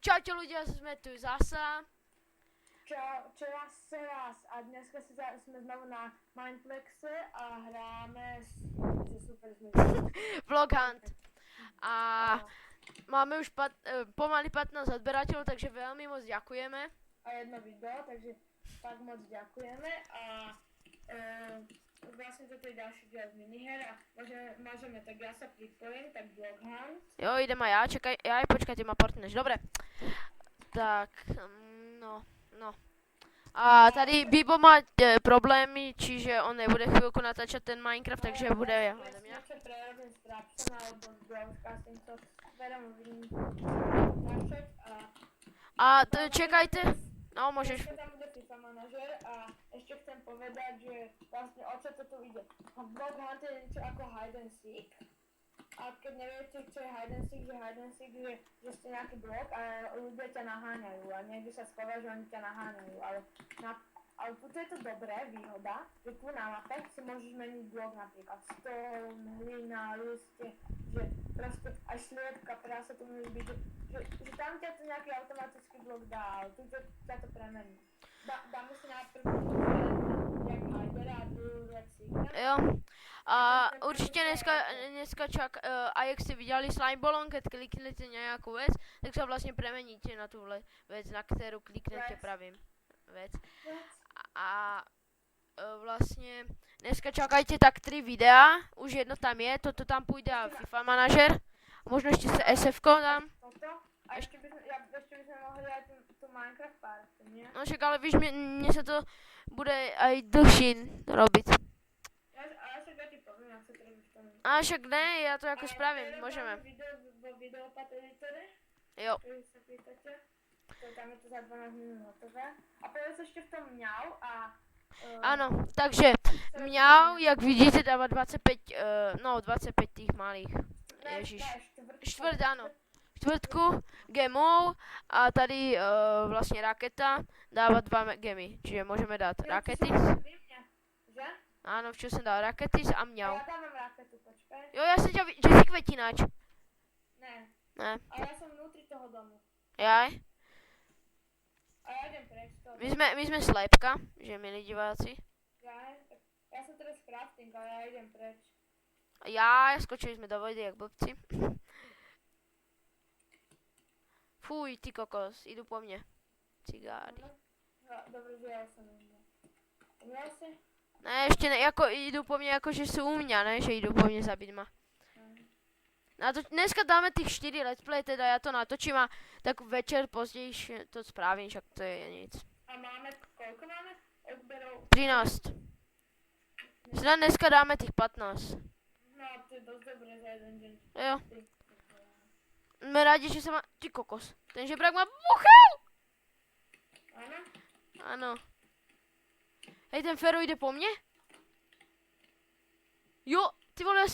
Čaute ľudia, sme tu zasa. Čau vás a dneska sme znovu na Mindplexe a hráme super Vlog Hunt. A máme už pomaly 15 odberateľov, takže veľmi moc ďakujeme. A jedno video, takže tak moc ďakujeme a vlastne toto je ďalší diel z miniher a môžeme, tak ja sa pripojím, tak Vlog Hunt. Jo, idem aj ja, čakaj, počkaj, ty ma portneš, dobre. Tak, no. A tady Bibo má problémy, čiže on nebude chvíľku natáčať ten Minecraft, takže bude ja hľadám ja. Niečo prerobím s Trapsona alebo s broadcasting, to verím natáčať a čekajte, no môžeš. Ešte tam bude FIFA manažer a ešte chcem povedať, že vlastne o čo to tu ide. Vlog Hunt je niečo ako hide and seek. A keď neviete, čo je hide and seek, že ste nejaký blok a ľudia ťa naháňajú a niekde sa schováš, že oni ťa naháňajú, ale tu je to dobré, výhoda, že tu na mape si môžeš meniť blok napríklad stone, hlina, listie, že proste aj sliepka, prasa tu môže byť, že tam ťa to nejaký automatický blok dá, ale tu ťa to premení. Dáme si najprv jak hidera a druhú jak seekera. Jo. A určite dneska a jak ste videli slimeballon, keď kliknete nejakú vec, tak sa vlastne premeníte na tú vec, na ktorú kliknete pravým vec. A vlastne dneska čakajte tak 3 videá, už jedno tam je, toto tam pôjde a FIFA manažer. Možno ešte sa SF-ko dám. Toto? A ešte by sme mohli aj tú Minecraft party, nie? No však ale víš, mne sa to bude aj dlhšie robiť. A však ne, ja to ako spravím, môžeme. Vo videopateditore? Jo. Keď sa pýtate, tam je to za 12 minút hotové. A povedz ešte v tom mňau a... Áno, takže mňau, jak vidíte, dáva 25 tých malých. Ježiš. Štvrt, áno. Štvrtku gemov a tady vlastne raketa dáva 2 gemy, čiže môžeme dať rakety. Že? Áno, čo som dal rakety a mňau. Ja dávam raketu, počkaj. Jo, ja som ťa že si kvetinač. Ne. Ne. Ale ja som vnútri toho domu. Jaj. A ja idem preč toho. My sme slepka, že milí diváci. Jaj, tak ja som teraz crafting, ale ja idem preč. Jaj, skočili sme do vody, jak blbci. Fuj, ty kokos, idú po mne. Cigári. Dobre, že ja som umrel. Umrel si? Ne, ešte ne, ako idú po mne, ako že sú u mňa, ne, že idú po mne zabiť ma. Dneska dáme tých 4 let's play, teda ja to natočím a tak večer pozdejšie to spravím, však to je nic. A máme, koľko máme odberov? 13. Teda dneska dáme tých 15. No, to je dosť dobré za jeden deň. Jo. Sme rádi, že sa ma... Ty kokos, ten žebrak ma buchal! Áno? Áno. Hej, ten Fero ide po mne? Jo, ty vole,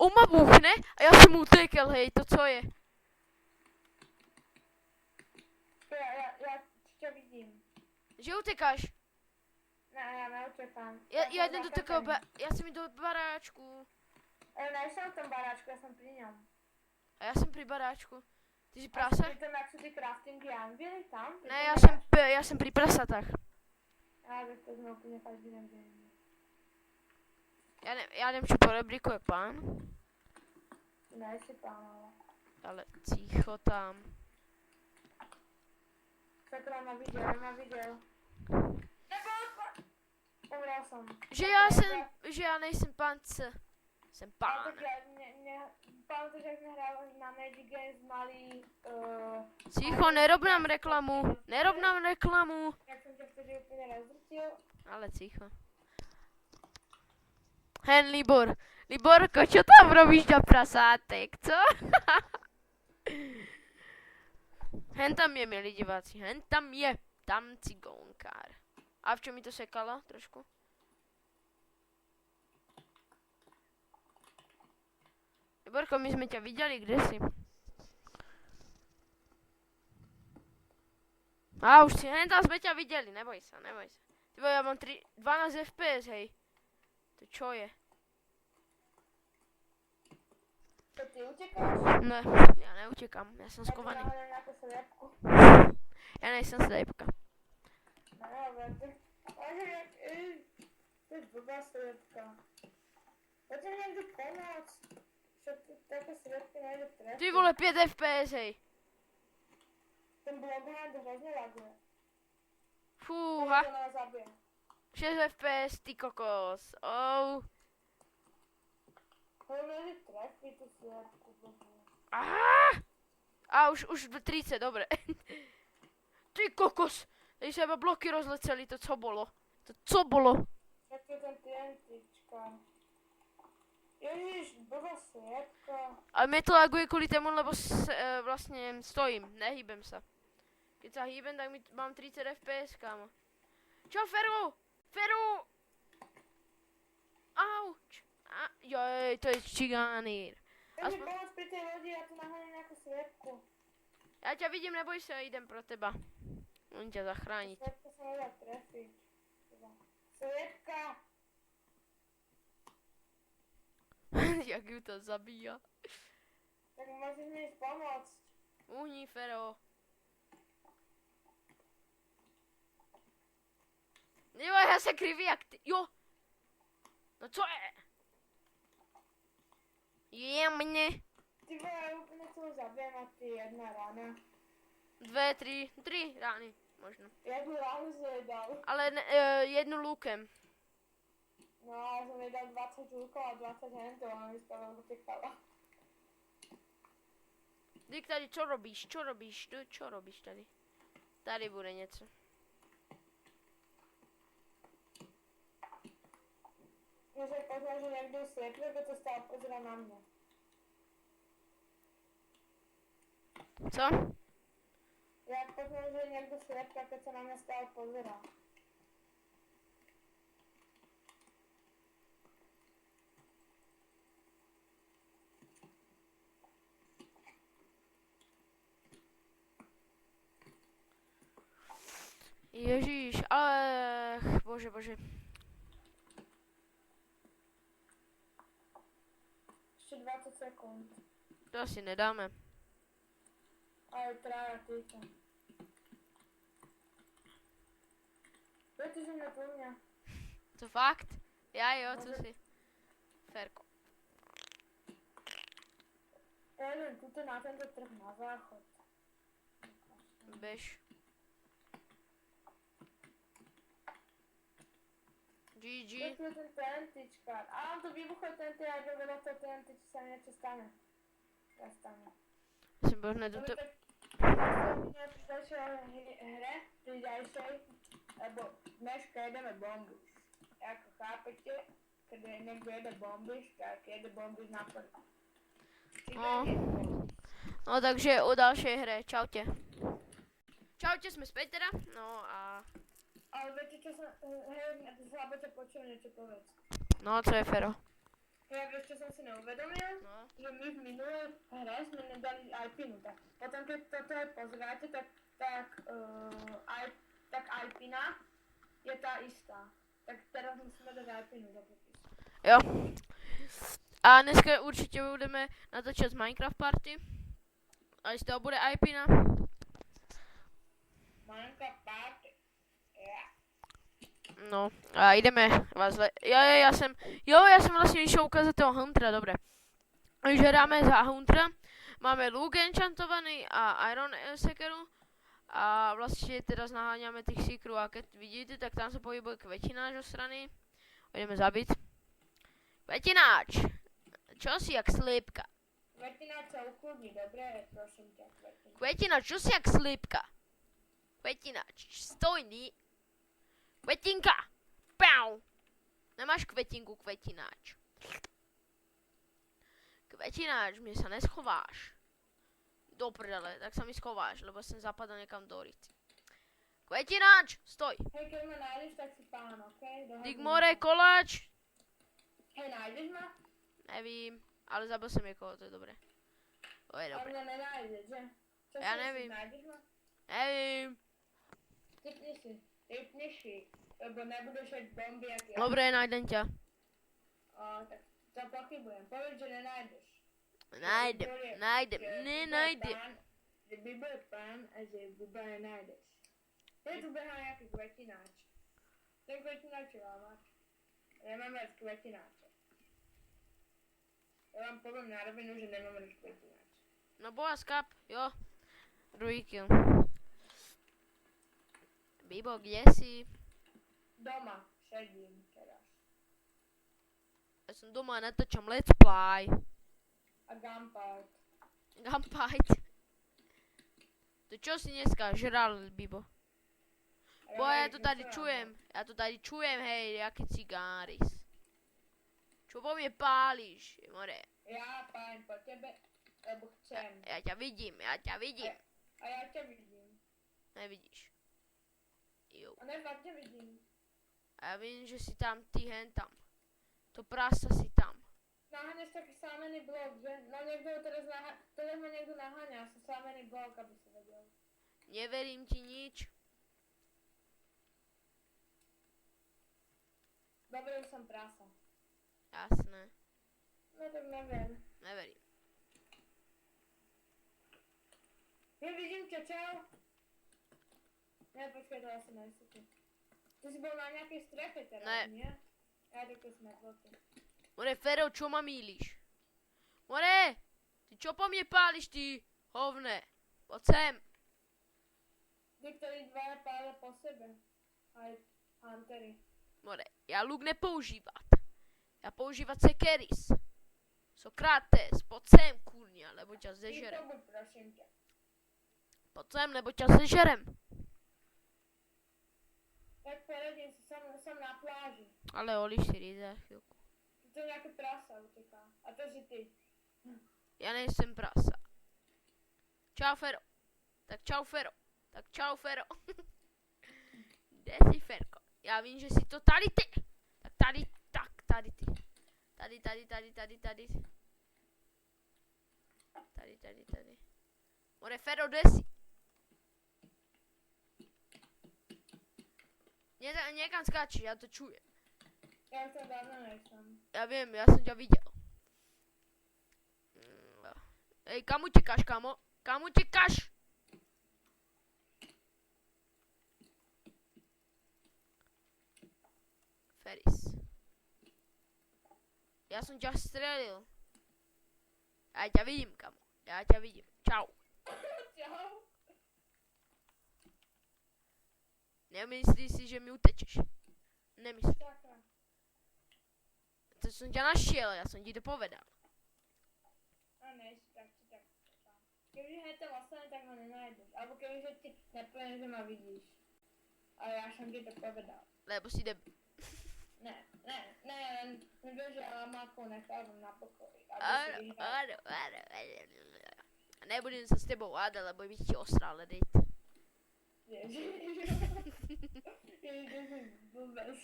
on ma buchne a ja som utekel, hej, to co je? Ja ťa vidím. Že utekáš? Ne, ja neutekám. Ja idem do takého ja som do baráčku. Ne som v tom baráčku, ja som pri ňom. A ja som pri baráčku. Ty si prasa? A tam, jak sú tie craftingy anvily tam? Ne, ja som pri prasatách. Ja, tak to sme úplne každý deň deň. Ja neviem, čo po rebríku je pán. Ne, si pán, Ale ticho tam. Sakra, ma videl. Umrel som. Že ja nejsem pán C. Som pán. Pamätáš, jak sme hrali na Magic Games, mali... Ticho, nerob nám reklamu. Nerob nám reklamu. Jak som ťa vtedy úplne rozdrtil. Ale ticho. Hen, Liborko, čo tam robíš na prasátek, co? Hen tam je, milí diváci, hen tam je. Tam cigónkár. A v čo mi to sekalo trošku? Liborko, my sme ťa videli, kde si? A už si, hen tam sme ťa videli, neboj sa. Tybo, ja mám 12 FPS, hej. To čo je? Co ty utěkáš? Ne, já neutěkám, já jsem Já ti skovaný. nahodím nějakou slepku. Já nejsem slepka. No, vete. Ale jak, to je blbá slepka. Pojďte mi někdo pomoct. Však také slepky nejde trefit. Ty vole, 5 FPS, hej. Ten bloghand hrozně laguje. Fúha, To nás zabije. 6 FPS, ty kokos. Oh. Hlavně, že trefí tu slepku, bohu. A už 30, dobre. Ty kokos. Tady se iba bloky rozleceli, to co bolo? To co bolo? Jak je ten TNTčka. Ježiš, blbá slepka. Ale mě to laguje kvůli tomu, lebo vlastně stojím, nehýbem se. Keď sa hýbem, tak mám 30 FPS, kámo. Čo, Feru? Feru! Auč! Joj, to je čigánír. Tak mi pomoc pri tej lodi, ja tu nahodím nejakú slepku. Já tě vidím, neboj se, jdem pro teba. On tě zachránit. Slepka sa nedá trefiť. Slepka! Jak ju to zabíja. Tak môžeš mi ísť pomôcť. Uhni, Fero. Jo, já se kriví jak ty, jo. No co je? Jemně. Ty vole, ja úplne celú zabijem a ty jedna rána. 2, 3 rány, možno. Jednu ránu som jej dal. Ale jednu lukem. No a som jej dal 20 žúkov a 20 hentov a mi z toho utekala. Dík tady, čo robíš? Čo robíš? Čo robíš tady? Tady bude něco. Že poznal, že niekto je slepý, ako to stále pozera na mňa. Co? Ja poznal, že je niekto slepý, ako sa na mňa stále pozera. Ježíš, ale bože. Ešte 20 sekúnd. To asi nedáme. Ale traja týka. Viete, že mňa tu mňa. Co fakt? Já jo, co si? Ferko. Ja idem tuto na tento trh na záchod. Bež. GG. Tu je ten TNTčkár. A on to vybuchol TNT a ide vedľa toho TNT, či sa mi niečo stane. Čo stane. Jsem byl hned do to... V ďalšej hre, pri ďalšej, lebo dneska jedeme bombiš. Ako chápete, keď niekto jede bombiš, tak jede bombiš na plno. No takže o další hře, čaute. Čaute, jsme zpět teda, no a... Ale viete čo som, hej, slabo ťa počujem, niečo povedz. No, co je Fero? Ja vieš, čo som si neuvedomil? No. Že my v minulej hre sme nedali Alpinu, tak potom keď toto aj pozeráte, tak Alpina je tá istá. Tak teraz musíme dať Alpinu do popisu. Jo. A dneska určitě budeme natáčet z Minecraft Party. A z toho bude Alpina. Minecraft Party. No, a jdeme vás já jsem vlastně vyšel ukázat toho Huntera, dobré. Takže hráme za Huntera, máme Luke enchantovaný a Iron Sekeru a vlastně teraz naháňáme těch seekerů a keď vidíte, tak tam se pohybuje kvetináč o strany. Jdeme zabít. Kvetináč! Čo si jak slípka? Kvetináč sa ukludni, dobre? Prosím ťa, kvetináč. Kvetináč, čo si jak slípka? Kvetináč, stojný. Kvetinka! Pau! Nemáš kvetinku, kvetináč. Kvetináč, mě se neschováš. Do prdele, tak se mi schováš, lebo jsem zapadl někam do ulici. Kvetináč, stoj! Hej, keď ma nájdeš, tak si pán, okej? Okay? Dig more, koláč! Hej, nájdeš ma? Nevím, ale zabil jsem někoho, to je dobré. To je A dobré. mňa nenájdeš, že? Čo Ja si nevím. Nájdeš ma? Nevím. Typni si, lebo nebudeš mať bomby, jak ja. Dobré, najdem tě. Tak to pochybujem. Povedz, že nenájdeš. Najdem, nenajdem. Že by byl pán a že Buba nenajdeš. Teď tu běhá nějaký kvetináč. Ten kvetináč je lámač. Nemám rád kvetináče. Já vám povím na rovinu, že nemám rád kvetináč. No boha skap, jo. Druhý kill. Bibo, kde si? Doma sedím teraz. Ja som doma a natáčam Let's Play. A Gunfight. Gunfight. To čo si dneska žral, Bibo? Bo ja to tady čujem, hej, jaký cigáris. Čo po mne páliš, more? Já pálim po tebe, lebo chcem. Ja ťa vidím. A já tě vidím. Nevidíš. Jo. A ne, fakt tě vidím. A ja vidím, že si tam, ty hen tam. To prasa si tam. Naháňaš taky sámený blok, že? No někdo teraz ma někdo naháňa, jsem sámený blok, aby si vedel. Neverím ti nič. Dobre, už jsem prasa. Jasné. No tak nevím. Neverím. Já vidím tě, čau. Ne, počkej, to asi nejsi ty. Ty jsi byl na nějaké strefě teda, Ne. ne? Já tak to jsme bloky. More, Fero, čo ma míliš? More, ty čo po mne páliš, ty hovne? Poď sem. Ty, který dva pále po sebe. Aj Huntery. More, ja luk nepoužívat. Ja používat sekeris. Sokrates, poď sem, kurňa, lebo ťa Ty zežerem. to buď, prosím tě. Poď sem, lebo ťa zežerem. Tak poradím si, jsem na pláži. Ale Oli si ríde za chvíľku. To nějaký prasa uteká. A to si ty. Ja nejsem prasa. Čau, Fero. Tak čau, Fero. Tak čau, Fero. Kde si, Ferko? Ja vím, že si to tady ty. Tak tady, tak, tady ty. Tady. Tady. More, Fero, kde si? Niekam skáči, ja to čujem. Já už to dávno nejsem. Ja viem, ja som ťa videl. Ej, kam utekáš, kamo? Kam utekáš? Feris. Ja som ťa strelil. Ja ťa vidím, kamo. Ja ťa vidím. Čau. Čau. Nemyslíš si, že mi utečeš? Nemyslím. Čaká. To som ťa našiel, ja som ti to povedal. A nejsi, tak. Kebyže hned tam ostane, tak ma nenájdeš. Alebo kebyže ti nepoviem, že ma vidíš. Ale já jsem ti to povedal. Lebo si debil. Ne, nebyl, že Alámákou nechávám na pokoji. Áno. Nebudem sa s tebou hádať, lebo bych ti ostral ledejt. Ježiš, to si blbec.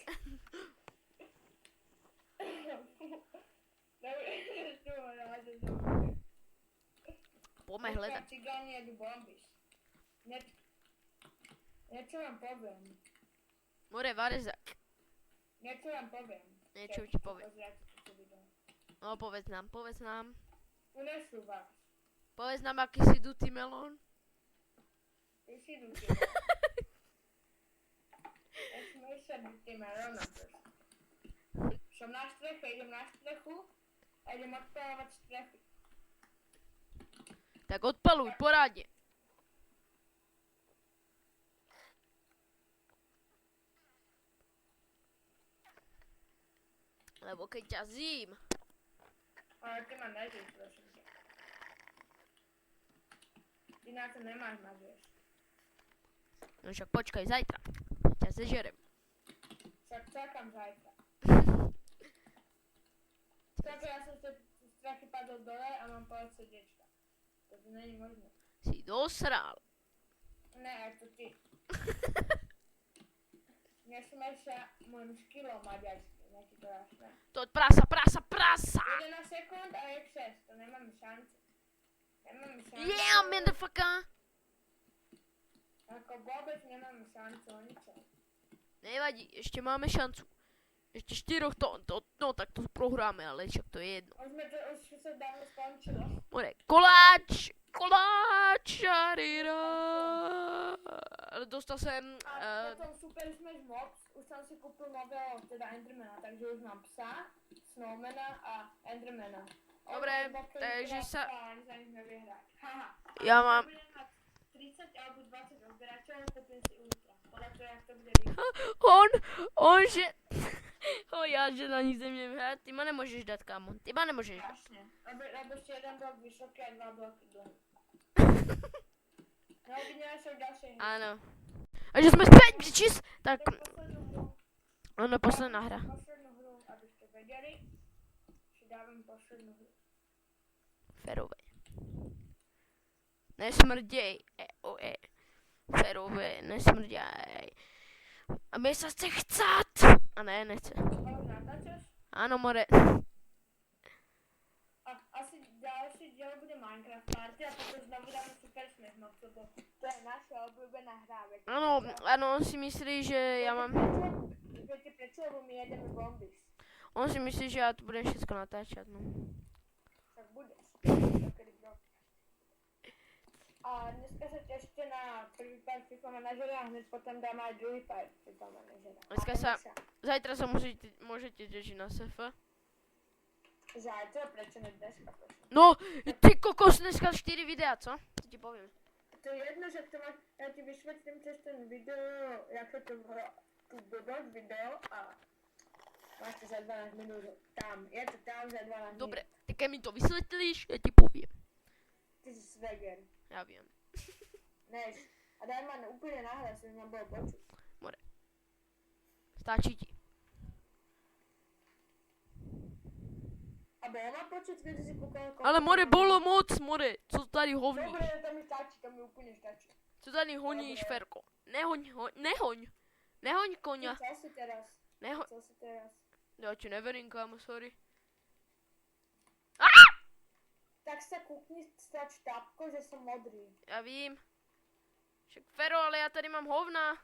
Nebudeš tu hrážet do mě. Poďme hľadať. Cigáni jedu bombíš. Něco vám povím. More, varezak. Něco vám povím. Niečo ti poviem. Pozrite toto video. No, povedz nám. Unesu vás. Povedz nám, aký si dutý melón. Ty si dutý. Nesmej sa dutý melónom prostě. Som na streche, idem na strechu a idem odpalovať strechy. Tak odpaluj, porádne. Lebo keď ťa zím. Ale ty ma nežiješ, prosím ťa. Ty na to nemáš ma zjesť. No však počkaj, zajtra. Ťa zežerem. Však čakám zajtra. Tak ja som z strechy padol dole a mám poloď srdiečka. To není možné. Si dosral. Ne, aj to ty. Nesmej sa môjim skillom maďarským, nech ti to dáš, ne. To je prasa. 11 sekund a je 6, to nemáme šanci. Yeah, motherfucker. Ako vôbec nemáme šancu o ničom. Nevadí, ešte máme šancu. Ešte 4 no tak to prohráme, ale však to je jedno. Už sa dávno skončilo. More, koláč, šarira. Dostal jsem, A potom Super Smash Mobs, už jsem si koupil nového, teda Endermana, takže už mám psa, Snowmana a Endermana. Dobré, takže se, Za nich nevyhrát. Haha. já mám, Bude mít 30 alebo 20 odběračů, koupím si ultra. Podle toho, jak to bude rychle. že, já, že na ní země vyhrát, ty ma nemůžeš dát, kámo, ty ma nemůžeš dát. Strašně. Lebo ještě jeden blok vysoký a 2 bloky dolů. No, viděla jsem další hry. Ano. A že jsme zpět, břičis, tak, Tak poslednou hru. ano, posledná hra. Poslednou hru, abyste věděli, že dávám poslednou hru. Ferové. Nesmrděj, Ferové, nesmrděj. A my se chce chcát. A ne, nechce. Ale natáčeš? Ano, more. A asi další díl bude Minecraft Party a potom znovu dáme Super Smash Mobs, lebo to je naše oblíbená hra. Ano, on si myslí, že já mám, Víte prečo, lebo my jedeme Bombis. on si myslí, že já to budem všechno natáčet, no. Tak budeš. A dneska se těšte na první pár FIFA manažera a hned potom dáme aj druhý pár FIFA manažera. Dneska zajtra se můžete těšit na SF. Zajtra, prečo ne dneska, prosím. No, ty kokos, dneska 4 videa, co? To ti povím. To je jedno, že to máš, já ti vysvětlím přes ten video, jak se to tu blbost video a máš to za 12 minut tam, je to tam za 12 minut. Dobré, tak mi to vysvětlíš, já ti povím. Ty jsi swagger. Já vím. Než. A daj ma úplně nahlas, aby ma bylo počuť. Stačí ti. A bylo ma počuť, keď si kúkal Ale more, bolo moc, more. Co tady hovníš? Dobre, to mi stačí, to mi úplně stačí. Co tady honíš, Ferko? Nehoň. Nehoň koňa. Co si teraz? Co si teraz? Já ti neverím, kámo, sorry. Tak se kúkni stač tápko, že jsem modrý. Já vím. Však Fero, ale já tady mám hovna.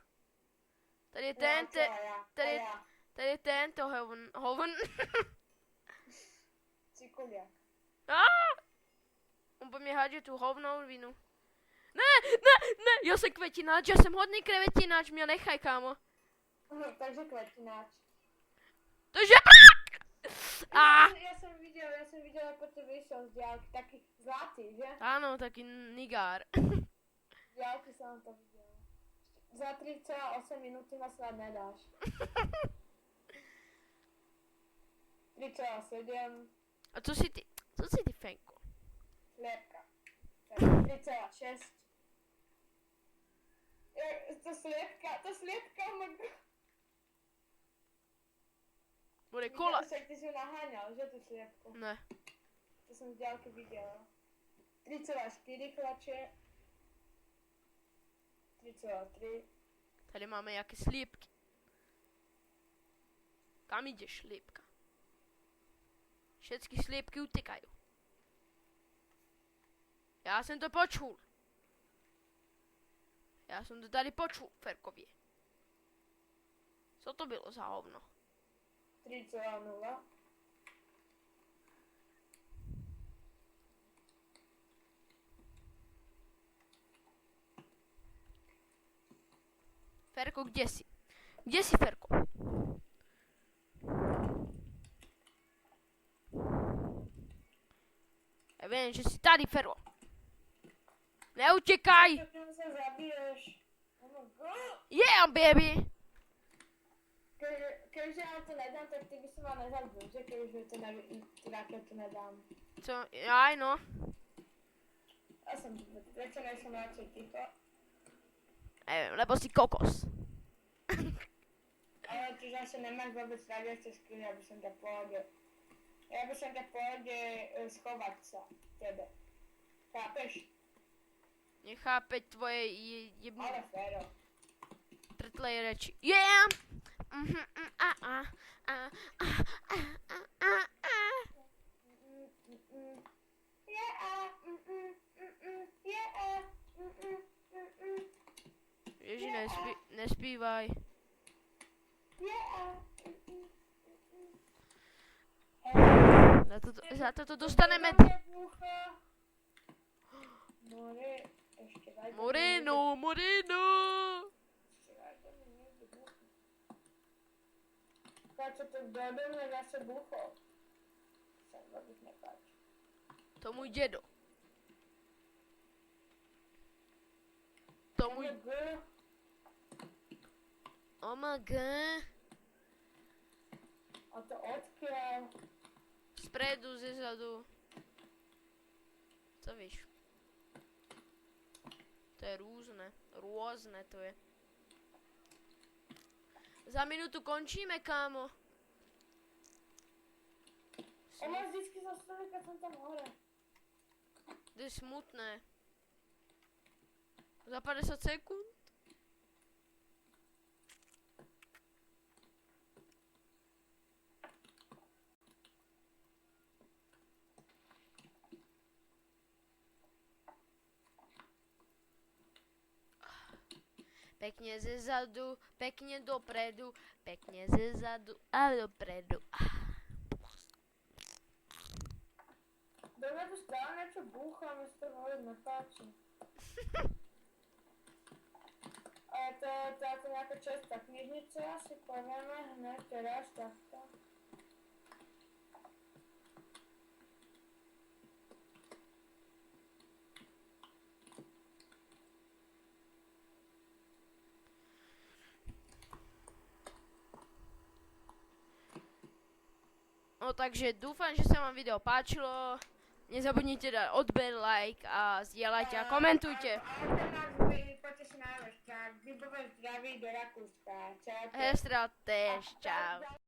Tady je tady je tento hovn. Cikuliak. On po mě hádže tu hovnou vinu. Ne, já jsem květináč, já jsem hodný květináč, mě nechaj, kámo. Takže květináč. To je žebrák! Já jsem viděl, jako to vyšel z dělky, taky zlatý, že? Ano, taky nigár. Z dělky jsem to viděl. Za 3,8 minuty ma snad nedáš. 3,7. A co si ty, Fenko? Sliepka. Tak 3,6. To sliepka, Bude kola. Však ty jsi naháňal, že tu sliepku? Ne. To jsem z dálky viděla. 3,4 chlače. 3,3. Tady máme jaké slípky. Kam jdeš, slípka? Všechny slípky utíkají. Já jsem to počul. Já jsem to tady počul, Ferkově. Co to bylo za hovno? 3,0. Ferko, kde jsi? Kde jsi, Ferko? Já vím, že jsi tady, Fero. Neutěkaj! Tak se zabiješ. Yeah, baby! Keďže já to nedám, tak ty bys ma nezabil, že keďže to nevím, teda keď to nedám. Co? Jaj, no. Já jsem prečo nejsem radšej ticho. Nevím, lebo jsi kokos. Ale ty zase nemáš vůbec rád ještě skvělý, aby jsem tě pohodě. Já bych tě pohodě schovat se tebe. Chápeš? Nechápe tvoje jebný Ale féro. trtlej reči. Yeah! Ježi, nespívaj. Za to dostaneme... More, ešte daj. Moreno, Moreno! Ešte daj do mňa niekde buchne. Čo to do mňa zase buchol. Sa vôbec nepáči. To můj dědo. To můj... OMG. A to odkiaľ? Spredu, zezadu. Co víš? To je různé to je. Za minutu končíme, kámo. Ona vždycky zastaví, keď som tam hore. To je smutné. Za 50 sekund? Pekne zezadu, pekne dopredu, pekne zezadu a dopredu. Do mňa tu stále niečo búcha, mi sa to vôbec nepáči. Ale to je táto nejaká čestá knižnica, si povieme hneď teraz takto. No takže dúfam, že sa vám video páčilo. Nezabudnite dať odber, like a zdieľajte a komentujte. A ten nás poďte si nájsť. Výbové zdraví do Rakúska. Čaute. Hestra též, čau.